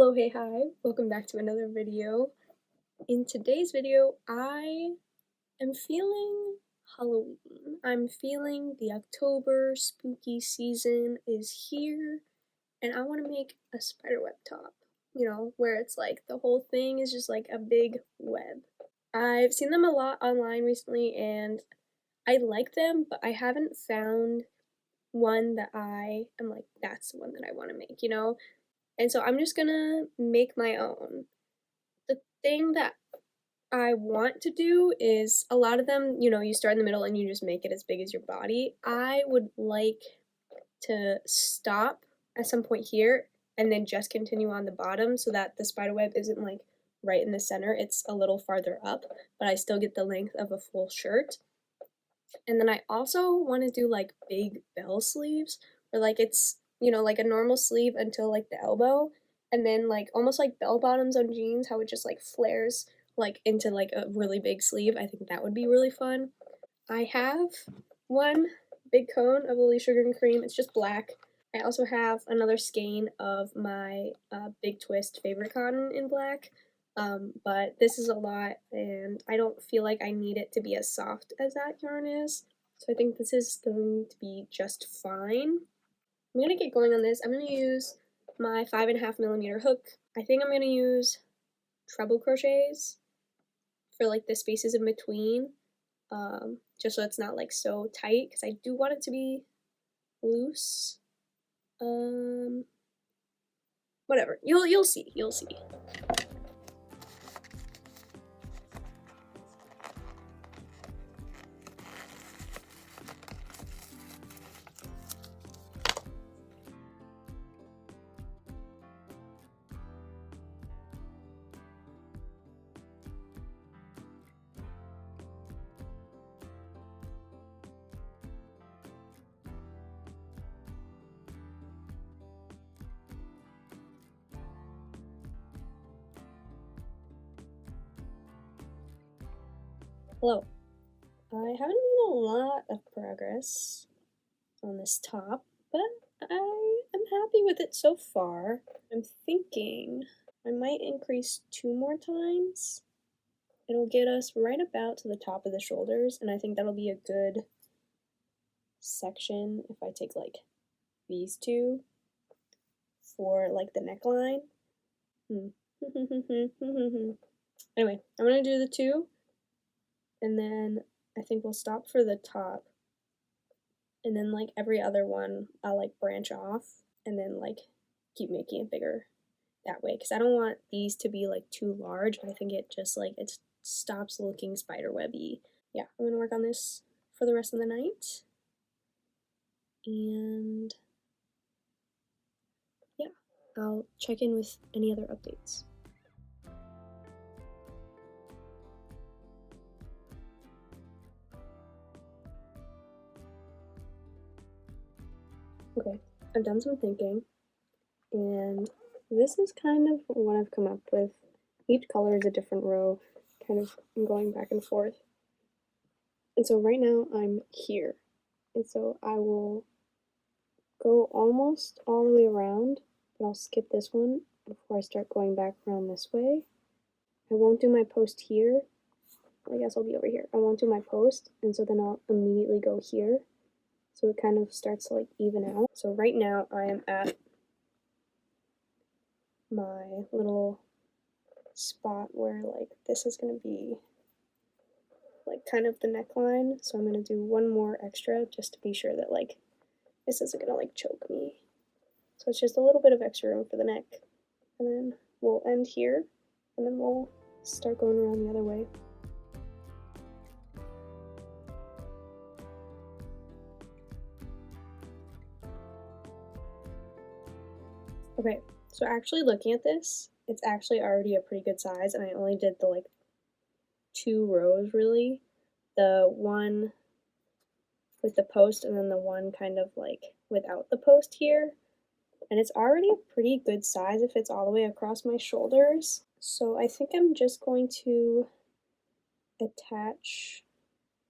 Hello, hey, hi, welcome back to another video. In today's video, I am feeling Halloween. I'm feeling the October spooky season is here, and I want to make a spiderweb top, where it's like the whole thing is just like a big web. I've seen them a lot online recently, and I like them, but I haven't found one that I am like, that's the one that I want to make. And so I'm just gonna make my own. The thing that I want to do is a lot of them, you start in the middle and you just make it as big as your body. I would like to stop at some point here and then just continue on the bottom so that the spider web isn't like right in the center. It's a little farther up, but I still get the length of a full shirt. And then I also want to do like big bell sleeves where like it's, like a normal sleeve until like the elbow, and then like almost like bell bottoms on jeans, how it just like flares like into like a really big sleeve. I think that would be really fun. I have one big cone of Lily Sugar and Cream. It's just black. I also have another skein of my Big Twist favorite cotton in black. But this is a lot, and I don't feel like I need it to be as soft as that yarn is. So I think this is going to be just fine. I'm going to get going on this. I'm going to use my 5.5mm hook. I think I'm going to use treble crochets for like the spaces in between, just so it's not like so tight, because I do want it to be loose. Whatever. You'll see. Hello. I haven't made a lot of progress on this top, but I am happy with it so far. I'm thinking I might increase 2 more times. It'll get us right about to the top of the shoulders, and I think that'll be a good section if I take like these two for like the neckline. Anyway, I'm gonna do the 2, and then I think we'll stop for the top, and then like every other one I'll like branch off and then like keep making it bigger that way, because I don't want these to be like too large. I think it just like it stops looking spiderwebby. Yeah, I'm gonna work on this for the rest of the night, and yeah, I'll check in with any other updates. Okay, I've done some thinking, and this is kind of what I've come up with. Each color is a different row, kind of going back and forth. And so right now I'm here, and so I will go almost all the way around, but I'll skip this one before I start going back around this way. I won't do my post here. I guess I'll be over here. I won't do my post, and so then I'll immediately go here. So it kind of starts to like even out. So right now I am at my little spot where like this is going to be like kind of the neckline. So I'm going to do one more extra just to be sure that like this isn't going to like choke me. So it's just a little bit of extra room for the neck. And then we'll end here, and then we'll start going around the other way. Okay, so actually looking at this, it's actually already a pretty good size, and I only did the like 2 rows really. The one with the post and then the one kind of like without the post here. And it's already a pretty good size if it's all the way across my shoulders. So I think I'm just going to attach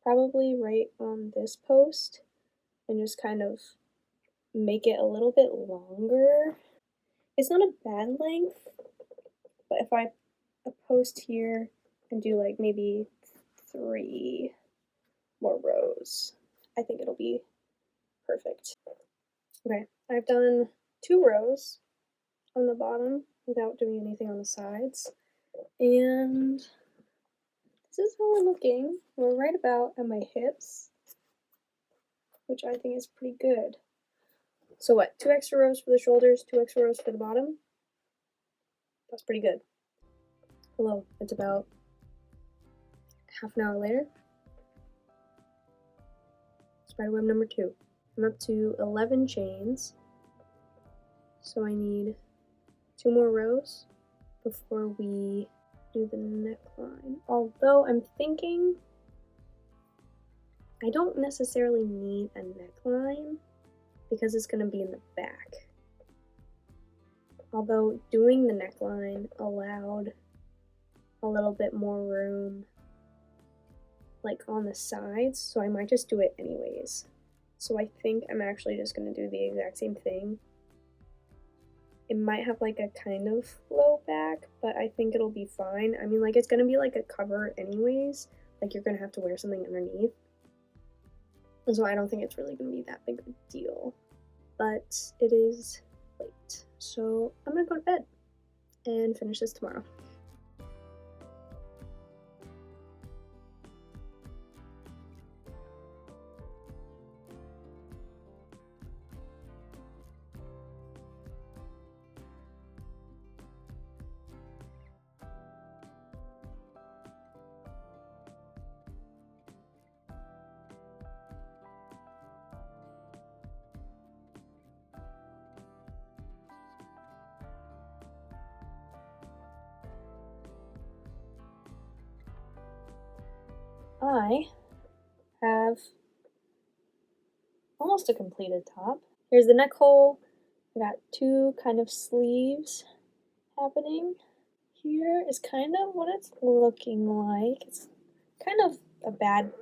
probably right on this post and just kind of make it a little bit longer. It's not a bad length, But if I post here and do like maybe 3 more rows, I think it'll be perfect. Okay, I've done 2 rows on the bottom without doing anything on the sides, and this is how we're looking. We're right about at my hips, which I think is pretty good. So what, 2 extra rows for the shoulders, 2 extra rows for the bottom? That's pretty good. Hello, it's about half an hour later. Spiderweb number 2. I'm up to 11 chains, so I need 2 more rows before we do the neckline. Although I'm thinking I don't necessarily need a neckline because it's going to be in the back. Although doing the neckline allowed a little bit more room like on the sides, so I might just do it anyways. So I think I'm actually just going to do the exact same thing. It might have like a kind of low back, but I think it'll be fine. I mean, like, it's going to be like a cover anyways. Like, you're going to have to wear something underneath. And so I don't think it's really going to be that big of a deal. But it is late. So I'm going to go to bed and finish this tomorrow. I have almost a completed top. Here's the neck hole. I got 2 kind of sleeves happening. Here is kind of what it's looking like. It's kind of a bad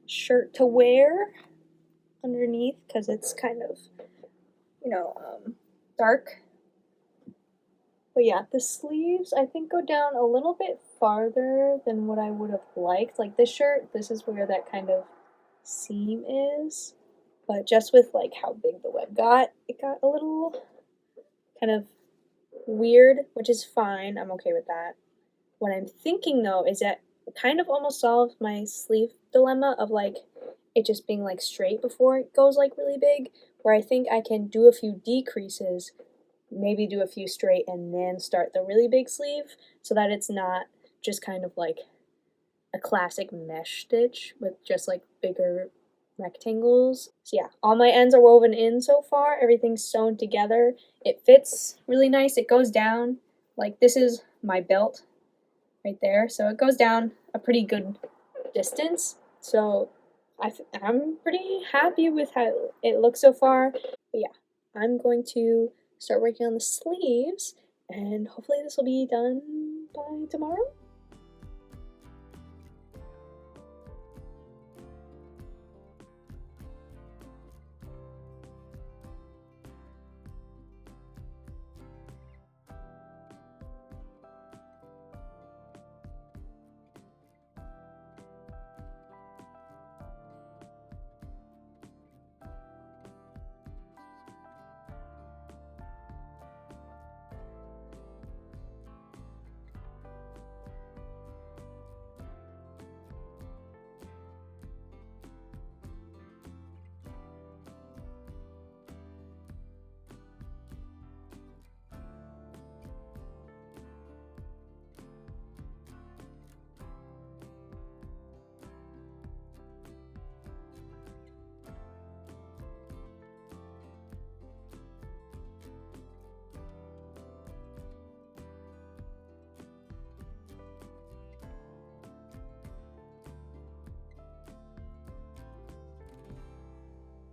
shirt to wear underneath because it's kind of, dark. But yeah, the sleeves I think go down a little bit farther than what I would have liked. Like this shirt, this is where that kind of seam is. But just with like how big the web got, it got a little kind of weird, which is fine. I'm okay with that. What I'm thinking though is that it kind of almost solves my sleeve dilemma of like it just being like straight before it goes like really big, where I think I can do a few decreases, maybe do a few straight, and then start the really big sleeve so that it's not just kind of like a classic mesh stitch with just like bigger rectangles. So yeah, all my ends are woven in so far. Everything's sewn together. It fits really nice. It goes down. Like this is my belt right there. So it goes down a pretty good distance. So I'm pretty happy with how it looks so far. But yeah, I'm going to start working on the sleeves and hopefully this will be done by tomorrow.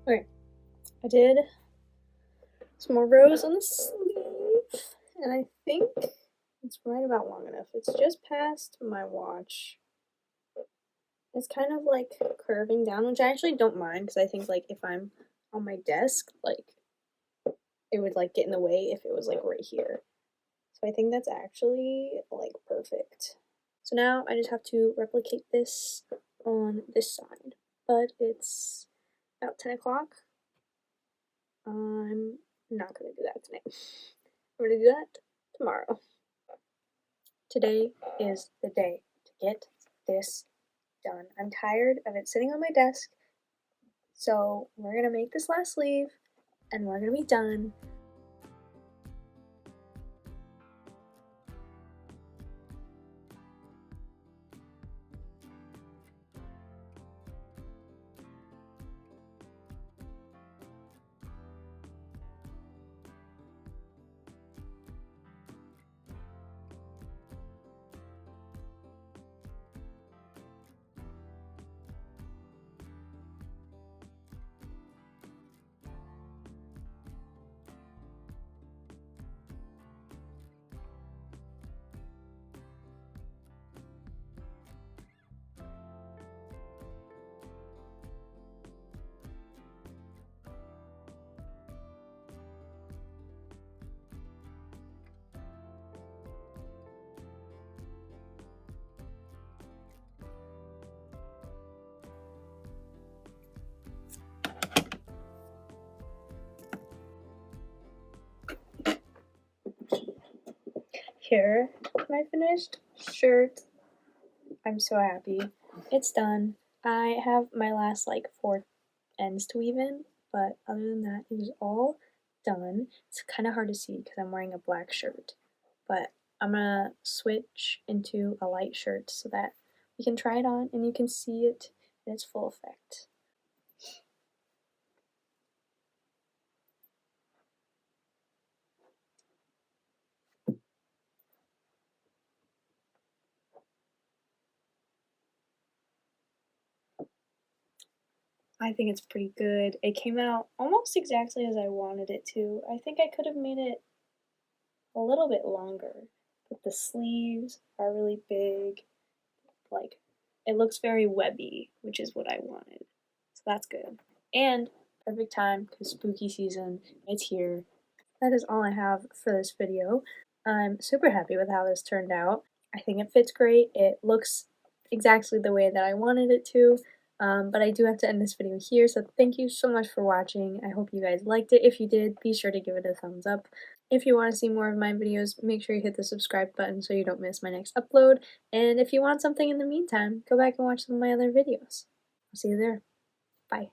Okay, I did some more rows on the sleeve, and I think it's right about long enough. It's just past my watch. It's kind of like curving down, which I actually don't mind because I think like if I'm on my desk, like it would like get in the way if it was like right here. So I think that's actually like perfect. So now I just have to replicate this on this side, but it's about 10 o'clock. I'm not gonna do that tonight. I'm gonna do that tomorrow. Today is the day to get this done. I'm tired of it sitting on my desk, so we're gonna make this last sleeve and we're gonna be done. Here, my finished shirt. I'm so happy. It's done. I have my last like 4 ends to weave in, but other than that, it is all done. It's kind of hard to see because I'm wearing a black shirt, but I'm gonna switch into a light shirt so that we can try it on and you can see it in its full effect. I think it's pretty good. It came out almost exactly as I wanted it to. I think I could have made it a little bit longer, but the sleeves are really big. Like, it looks very webby, which is what I wanted. So that's good. And perfect time because spooky season, it's here. That is all I have for this video. I'm super happy with how this turned out. I think it fits great. It looks exactly the way that I wanted it to. But I do have to end this video here, so thank you so much for watching. I hope you guys liked it. If you did, be sure to give it a thumbs up. If you want to see more of my videos, make sure you hit the subscribe button so you don't miss my next upload. And if you want something in the meantime, go back and watch some of my other videos. I'll see you there. Bye.